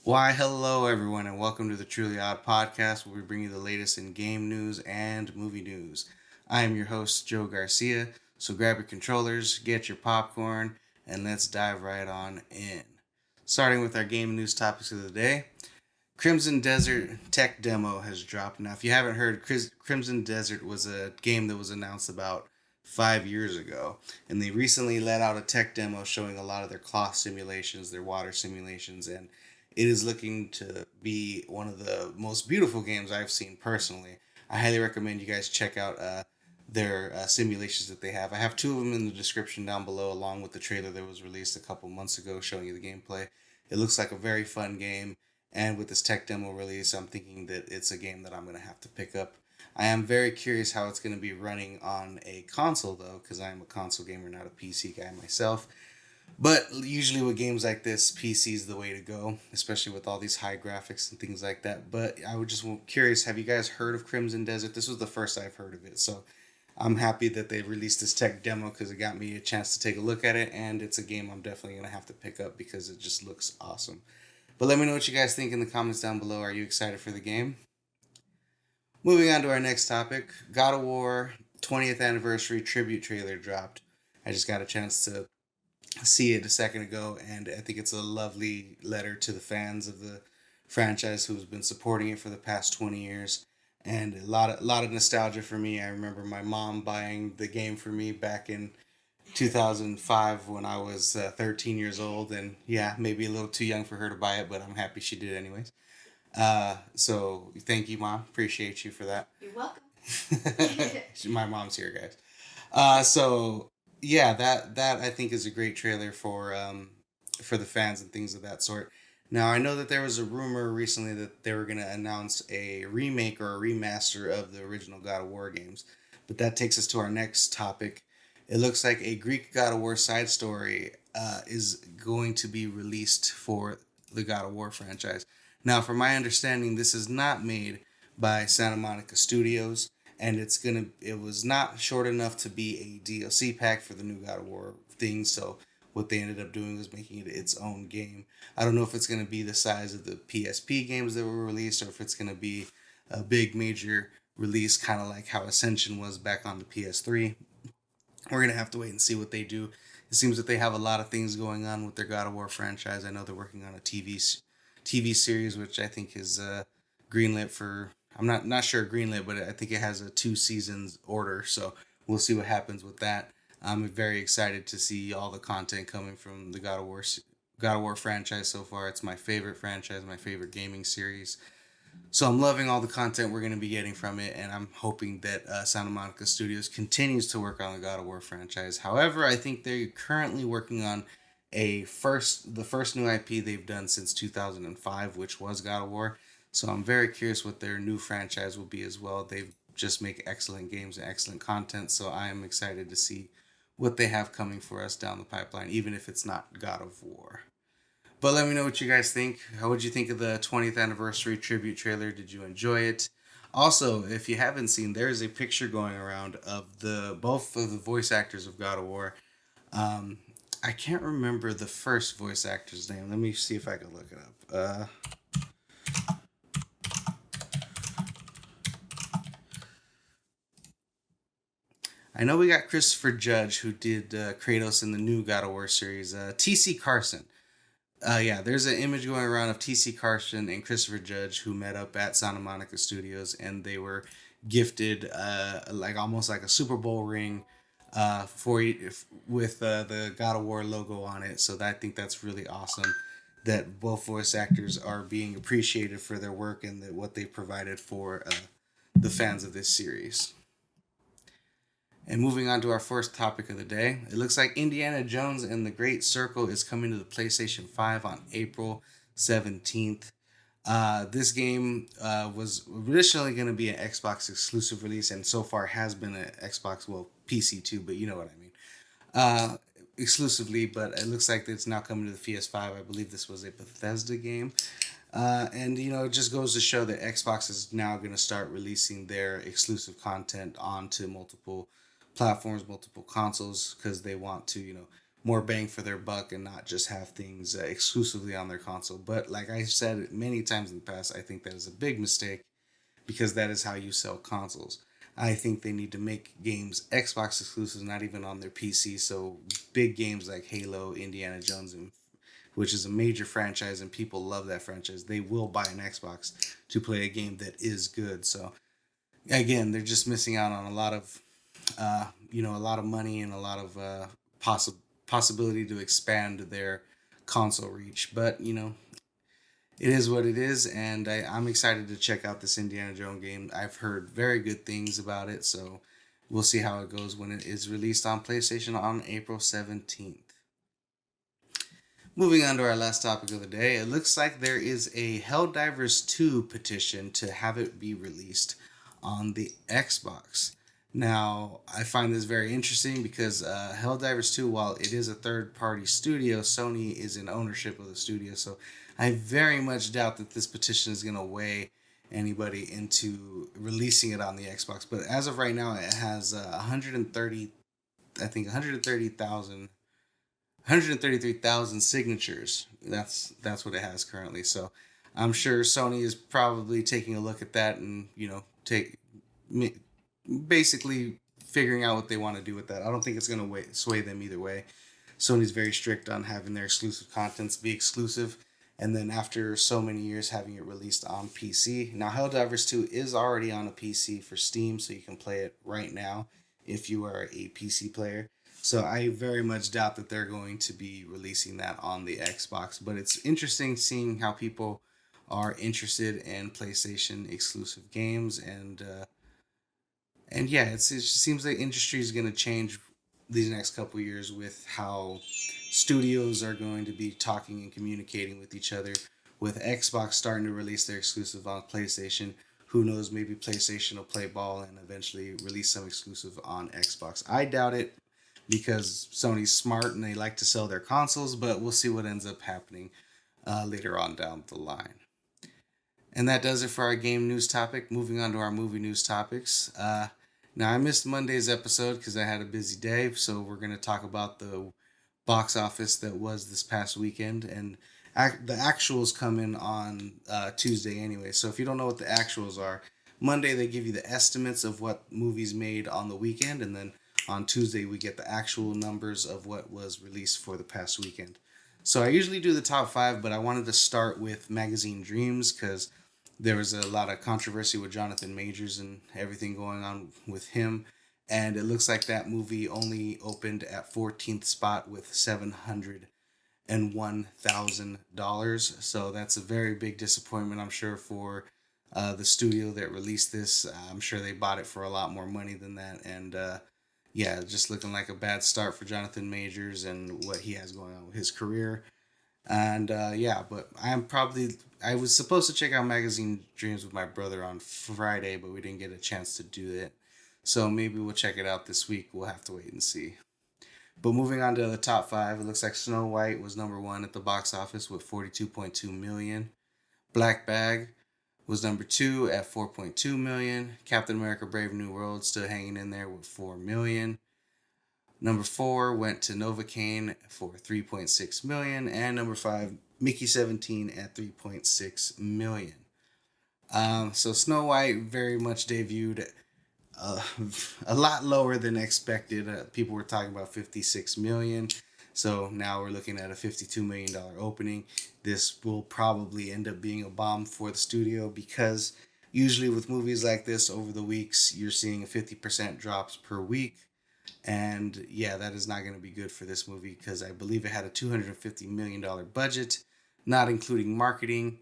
Why, hello everyone, and welcome to the Truly Odd Podcast, where we bring you the latest in game news and movie news. I am your host, Joe Garcia, so grab your controllers, get your popcorn, and let's dive right on in. Starting with our game news topics of the day, Crimson Desert tech demo has dropped. Now, if you haven't heard, Crimson Desert was a game that was announced about 5 years ago, and they recently let out a tech demo showing a lot of their cloth simulations, their water simulations, and it is looking to be one of the most beautiful games I've seen personally. I highly recommend you guys check out their simulations that they have. I have two of them in the description down below, along with the trailer that was released a couple months ago showing you the gameplay. It looks like a very fun game, and with this tech demo release, I'm thinking that it's a game that I'm going to have to pick up. I am very curious how it's going to be running on a console, though, because I am a console gamer, not a PC guy myself. But usually with games like this, PC is the way to go, especially with all these high graphics and things like that. But I was just curious, have you guys heard of Crimson Desert? This was the first I've heard of it, so I'm happy that they released this tech demo because it got me a chance to take a look at it, and it's a game I'm definitely going to have to pick up because it just looks awesome. But let me know what you guys think in the comments down below. Are you excited for the game? Moving on to our next topic, God of War 20th Anniversary Tribute Trailer dropped. I just got a chance to see it a second ago, and I think it's a lovely letter to the fans of the franchise who's been supporting it for the past 20 years. And a lot of nostalgia for me. I remember my mom buying the game for me back in 2005 when I was 13 years old, and yeah, maybe a little too young for her to buy it, but I'm happy she did anyways. So thank you, Mom. Appreciate you for that. You're welcome. My mom's here, guys. So yeah, that I think is a great trailer for the fans and things of that sort. Now I know that there was a rumor recently that they were going to announce a remake or a remaster of the original God of War games, but that takes us to our next topic. It looks like a Greek God of War side story is going to be released for the God of War franchise. Now, from my understanding, this is not made by Santa Monica Studios, and it was not short enough to be a DLC pack for the new God of War thing. So what they ended up doing was making it its own game. I don't know if it's going to be the size of the PSP games that were released, or if it's going to be a big major release, kind of like how Ascension was back on the PS3. We're going to have to wait and see what they do. It seems that they have a lot of things going on with their God of War franchise. I know they're working on a TV series, which I think is greenlit for. I'm not sure greenlit, but I think it has a 2 seasons order. So we'll see what happens with that. I'm very excited to see all the content coming from the God of War franchise so far. It's my favorite franchise, my favorite gaming series. So I'm loving all the content we're going to be getting from it, and I'm hoping that Santa Monica Studios continues to work on the God of War franchise. However, I think they're currently working on the first new IP they've done since 2005, which was God of War. So I'm very curious what their new franchise will be as well. They just make excellent games and excellent content, so I am excited to see what they have coming for us down the pipeline, even if it's not God of War. But let me know what you guys think. How would you think of the 20th anniversary tribute trailer? Did you enjoy it? Also, if you haven't seen, there is a picture going around of the both of the voice actors of God of War. Um, I can't remember the first voice actor's name. Let me see if I can look it up. I know we got Christopher Judge, who did Kratos in the new God of War series. T.C. Carson. Yeah, there's an image going around of T.C. Carson and Christopher Judge who met up at Santa Monica Studios, and they were gifted like almost like a Super Bowl ring with the God of War logo on it. So I think that's really awesome that both voice actors are being appreciated for their work and that what they provided for the fans of this series. And moving on to our first topic of the day, it looks like Indiana Jones and the Great Circle is coming to the PlayStation 5 on April 17th. This game was originally going to be an Xbox exclusive release, and so far has been an Xbox, well, PC too, but you know what I mean. Exclusively, but it looks like it's now coming to the PS5. I believe this was a Bethesda game. And, it just goes to show that Xbox is now going to start releasing their exclusive content onto multiple platforms, multiple consoles, because they want to, more bang for their buck and not just have things exclusively on their console. But like I said many times in the past, I think that is a big mistake because that is how you sell consoles. I think they need to make games Xbox exclusives, not even on their PC. So big games like Halo, Indiana Jones, and which is a major franchise and people love that franchise, they will buy an Xbox to play a game that is good. So again, they're just missing out on a lot of, a lot of money and a lot of possibility to expand their console reach. But it is what it is, and I'm excited to check out this Indiana Jones game. I've heard very good things about it, so we'll see how it goes when it is released on PlayStation on April 17th. Moving on to our last topic of the day, it looks like there is a Helldivers 2 petition to have it be released on the Xbox. Now, I find this very interesting because Helldivers 2, while it is a third-party studio, Sony is in ownership of the studio, so I very much doubt that this petition is going to weigh anybody into releasing it on the Xbox. But as of right now, it has 133,000 signatures. That's what it has currently. So I'm sure Sony is probably taking a look at that and basically figuring out what they want to do with that. I don't think it's going to sway them either way. Sony's very strict on having their exclusive contents be exclusive, and then after so many years having it released on PC. Now Helldivers 2 is already on a PC for Steam, so you can play it right now if you are a PC player. So I very much doubt that they're going to be releasing that on the Xbox. But it's interesting seeing how people are interested in PlayStation exclusive games, and yeah, it just seems like industry is going to change these next couple of years with how studios are going to be talking and communicating with each other. With Xbox starting to release their exclusive on PlayStation, who knows, maybe PlayStation will play ball and eventually release some exclusive on Xbox. I doubt it because Sony's smart and they like to sell their consoles, but we'll see what ends up happening later on down the line. And that does it for our game news topic. Moving on to our movie news topics. Now, I missed Monday's episode because I had a busy day, so we're going to talk about the box office that was this past weekend, and the actuals come in on Tuesday anyway. So if you don't know what the actuals are, Monday they give you the estimates of what movies made on the weekend, and then on Tuesday we get the actual numbers of what was released for the past weekend. So I usually do the top 5, but I wanted to start with Magazine Dreams because there was a lot of controversy with Jonathan Majors and everything going on with him. And it looks like that movie only opened at 14th spot with $701,000. So that's a very big disappointment, I'm sure, for the studio that released this. I'm sure they bought it for a lot more money than that. And yeah, just looking like a bad start for Jonathan Majors and what he has going on with his career. And yeah, but I was supposed to check out Magazine Dreams with my brother on Friday, but we didn't get a chance to do it. So maybe we'll check it out this week. We'll have to wait and see. But moving on to the top 5, it looks like Snow White was number 1 at the box office with $42.2 million. Black Bag was number 2 at $4.2 million. Captain America Brave New World still hanging in there with $4 million. Number 4 went to Novocaine for $3.6 million. And number 5, Mickey 17 at $3.6 million. So Snow White very much debuted a lot lower than expected. People were talking about $56 million. So now we're looking at a $52 million opening. This will probably end up being a bomb for the studio because usually with movies like this over the weeks, you're seeing a 50% drops per week. And yeah, that is not going to be good for this movie because I believe it had a $250 million budget, not including marketing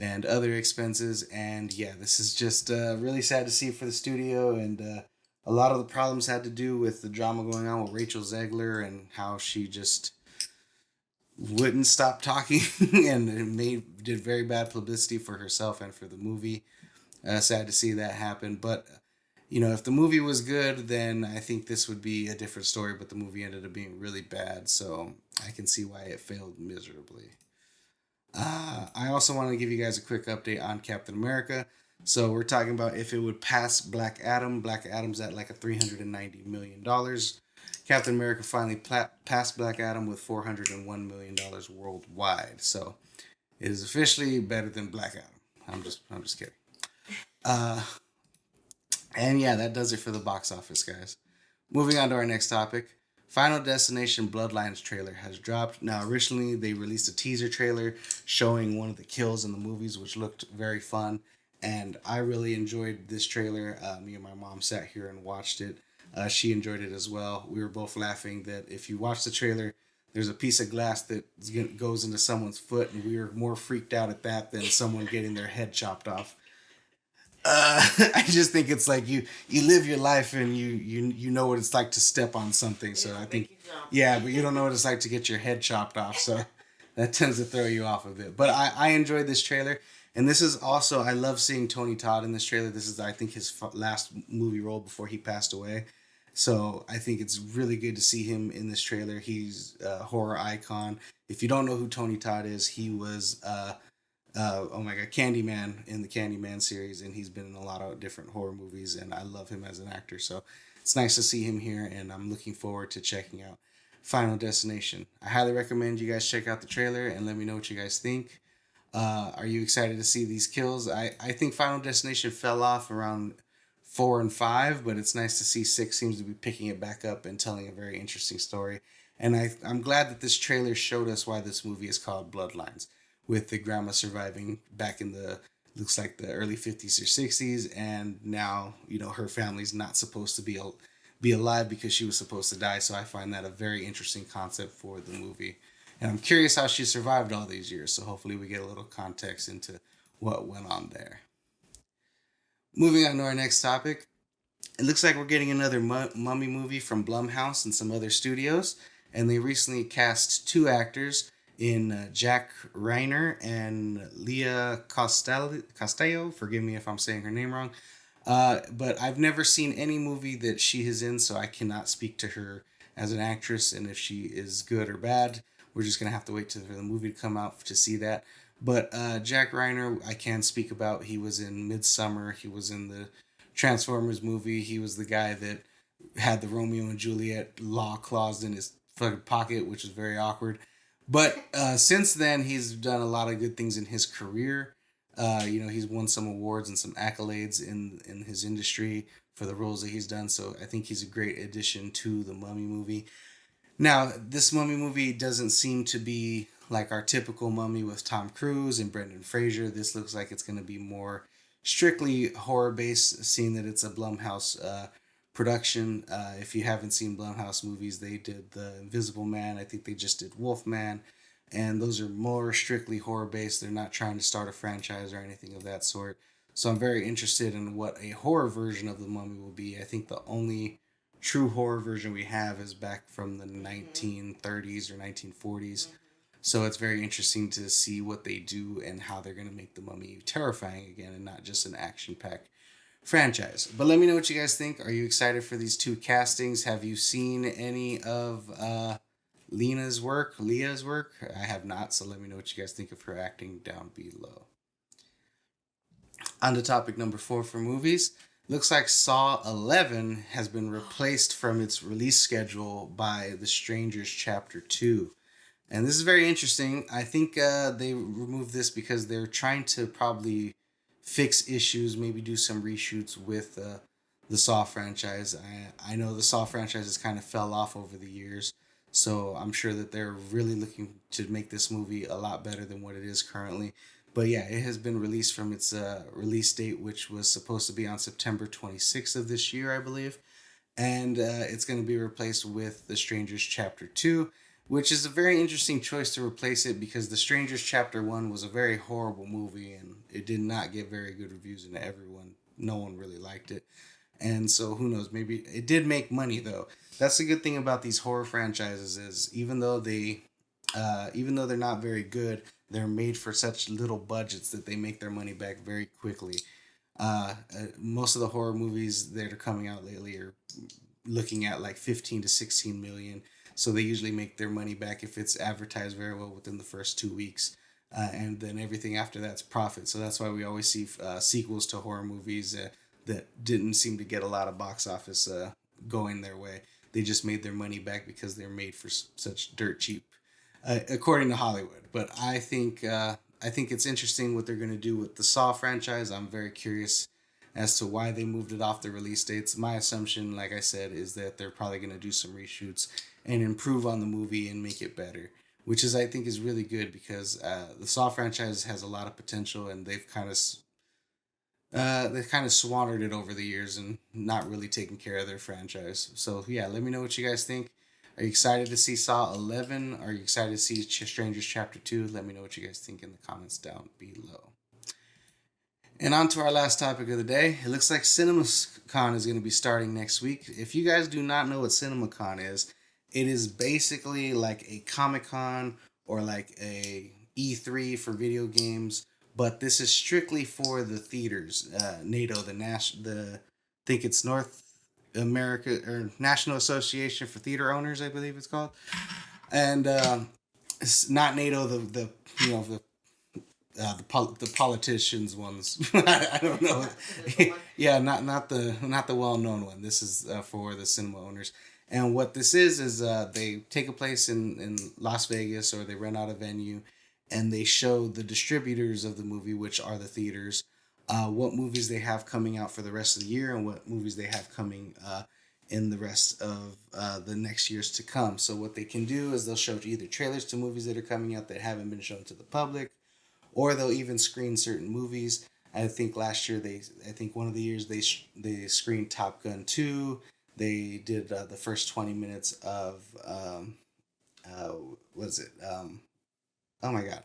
and other expenses. And yeah, this is just really sad to see for the studio. And a lot of the problems had to do with the drama going on with Rachel Zegler and how she just wouldn't stop talking and did very bad publicity for herself and for the movie. Sad to see that happen. But if the movie was good, then I think this would be a different story, but the movie ended up being really bad, so I can see why it failed miserably. I also want to give you guys a quick update on Captain America. So we're talking about if it would pass Black Adam. Black Adam's at like a $390 million. Captain America finally passed Black Adam with $401 million worldwide. So it is officially better than Black Adam. I'm just kidding. Uh, and yeah, that does it for the box office, guys. Moving on to our next topic. Final Destination Bloodlines trailer has dropped. Now, originally they released a teaser trailer showing one of the kills in the movies, which looked very fun. And I really enjoyed this trailer. Me and my mom sat here and watched it. She enjoyed it as well. We were both laughing that if you watch the trailer, there's a piece of glass that goes into someone's foot, and we were more freaked out at that than someone getting their head chopped off. I just think it's like you live your life and you know what it's like to step on something. So I think yeah, but you don't know what it's like to get your head chopped off. So that tends to throw you off a bit. But I enjoyed this trailer, and this is also I love seeing Tony Todd in this trailer. This is I think his last movie role before he passed away. So I think it's really good to see him in this trailer. He's a horror icon. If you don't know who Tony Todd is, he was oh my god, Candyman in the Candyman series, and he's been in a lot of different horror movies, and I love him as an actor. So it's nice to see him here, and I'm looking forward to checking out Final Destination. I highly recommend you guys check out the trailer and let me know what you guys think. Are you excited to see these kills? I think Final Destination fell off around 4 and 5, but it's nice to see 6 seems to be picking it back up and telling a very interesting story. And I'm glad that this trailer showed us why this movie is called Bloodlines, with the grandma surviving back in the looks like the early 50s or 60s, and now her family's not supposed to be alive because she was supposed to die. So I find that a very interesting concept for the movie, and I'm curious how she survived all these years. So hopefully we get a little context into what went on there. Moving on to our next topic. It looks like we're getting another mummy movie from Blumhouse and some other studios, and they recently cast 2 actors in Jack Reiner and Leah Costello. Forgive me if I'm saying her name wrong. But I've never seen any movie that she is in, so I cannot speak to her as an actress, and if she is good or bad. We're just going to have to wait for the movie to come out to see that. But Jack Reiner, I can speak about. He was in Midsummer. He was in the Transformers movie. He was the guy that had the Romeo and Juliet law clause in his fucking pocket, which is very awkward. But since then, he's done a lot of good things in his career. He's won some awards and some accolades in his industry for the roles that he's done. So I think he's a great addition to the Mummy movie. Now, this Mummy movie doesn't seem to be like our typical Mummy with Tom Cruise and Brendan Fraser. This looks like it's going to be more strictly horror-based, seeing that it's a Blumhouse production. If you haven't seen Blumhouse movies, they did The Invisible Man. I think they just did Wolfman. And those are more strictly horror-based. They're not trying to start a franchise or anything of that sort. So I'm very interested in what a horror version of the Mummy will be. I think the only true horror version we have is back from the 1930s or 1940s. So it's very interesting to see what they do and how they're going to make the Mummy terrifying again and not just an action-packed franchise. But let me know what you guys think. Are you excited for these 2 castings? Have you seen any of Leah's work? I have not, so let me know what you guys think of her acting down below. On to topic number 4 for movies. Looks like Saw 11 has been replaced from its release schedule by The Strangers Chapter 2. And this is very interesting. I think they removed this because they're trying to probably fix issues, maybe do some reshoots with the Saw franchise. I know the Saw franchise has kind of fell off over the years, so I'm sure that they're really looking to make this movie a lot better than what it is currently. But yeah, it has been released from its release date, which was supposed to be on September 26th of this year, I believe. And it's going to be replaced with The Strangers Chapter 2, which is a very interesting choice to replace it because The Strangers Chapter 1 was a very horrible movie and it did not get very good reviews, and no one really liked it. And so who knows, maybe it did make money though. That's the good thing about these horror franchises is even though they're not very good, they're made for such little budgets that they make their money back very quickly. Most of the horror movies that are coming out lately are looking at like 15 to 16 million. So they usually make their money back if it's advertised very well within the first 2 weeks. And then everything after that's profit. So that's why we always see sequels to horror movies that didn't seem to get a lot of box office going their way. they just made their money back because they're made for such dirt cheap, according to Hollywood. But I think it's interesting what they're going to do with the Saw franchise. I'm very curious as to why they moved it off the release dates. My assumption, like I said, is that they're probably going to do some reshoots and improve on the movie and make it better, which is I think is really good because the Saw franchise has a lot of potential, and they've kind of squandered it over the years and not really taken care of their franchise. So yeah, let me know what you guys think. Are you excited to see Saw 11? Are you excited to see Strangers Chapter 2? Let me know what you guys think in the comments down below. And on to our last topic of the day. It looks like CinemaCon is going to be starting next week. If you guys do not know what CinemaCon is, it is basically like a Comic-Con or like a E3 for video games, but this is strictly for the theaters. NATO, I think it's North America or National Association for Theater Owners, I believe it's called, and it's not NATO, the you know the politicians ones. I don't know. Yeah, not the well known one. This is for the cinema owners. And what this is they take a place in Las Vegas, or they rent out a venue, and they show the distributors of the movie, which are the theaters, what movies they have coming out for the rest of the year and what movies they have coming in the rest of the next years to come. So what they can do is they'll show either trailers to movies that are coming out that haven't been shown to the public, or they'll even screen certain movies. I think last year one of the years they screened Top Gun 2. They did the first 20 minutes of what is it? Oh my God,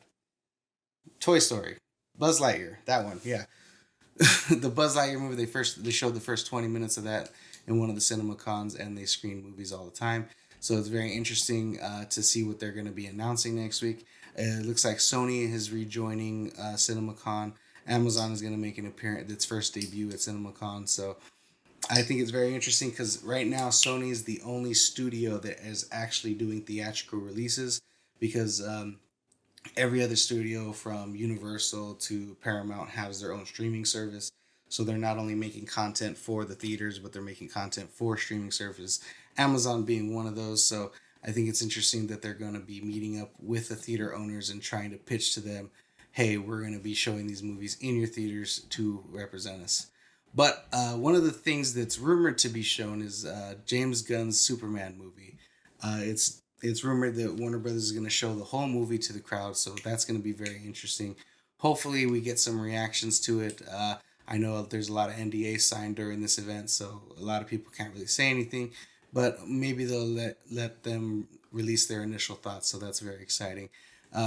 Toy Story, Buzz Lightyear, that one, yeah. The Buzz Lightyear movie. They showed the first 20 minutes of that in one of the cinema cons, and they screen movies all the time. So it's very interesting to see what they're going to be announcing next week. It looks like Sony is rejoining CinemaCon. Amazon is going to make an appearance, its first debut at CinemaCon. So I think it's very interesting because right now Sony is the only studio that is actually doing theatrical releases, because every other studio from Universal to Paramount has their own streaming service. So they're not only making content for the theaters, but they're making content for streaming service. Amazon being one of those. So I think it's interesting that they're going to be meeting up with the theater owners and trying to pitch to them, hey, we're going to be showing these movies in your theaters to represent us. But one of the things that's rumored to be shown is James Gunn's Superman movie. It's rumored that Warner Brothers is going to show the whole movie to the crowd, so that's going to be very interesting. Hopefully we get some reactions to it. I know there's a lot of NDAs signed during this event, so a lot of people can't really say anything, but maybe they'll let them release their initial thoughts, so that's very exciting.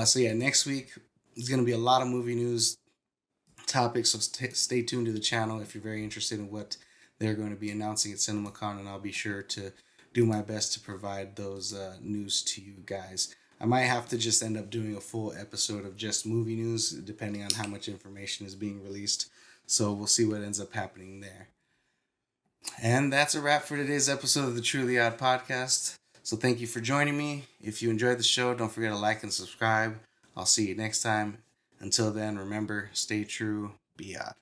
So yeah, next week there's going to be a lot of movie news topics, so stay tuned to the channel if you're very interested in what they're going to be announcing at CinemaCon, and I'll be sure to do my best to provide those news to you guys. I might have to just end up doing a full episode of just movie news, depending on how much information is being released. So we'll see what ends up happening there. And that's a wrap for today's episode of the Truly Odd Podcast. So thank you for joining me. If you enjoyed the show, don't forget to like and subscribe. I'll see you next time. Until then, remember, stay true, be odd.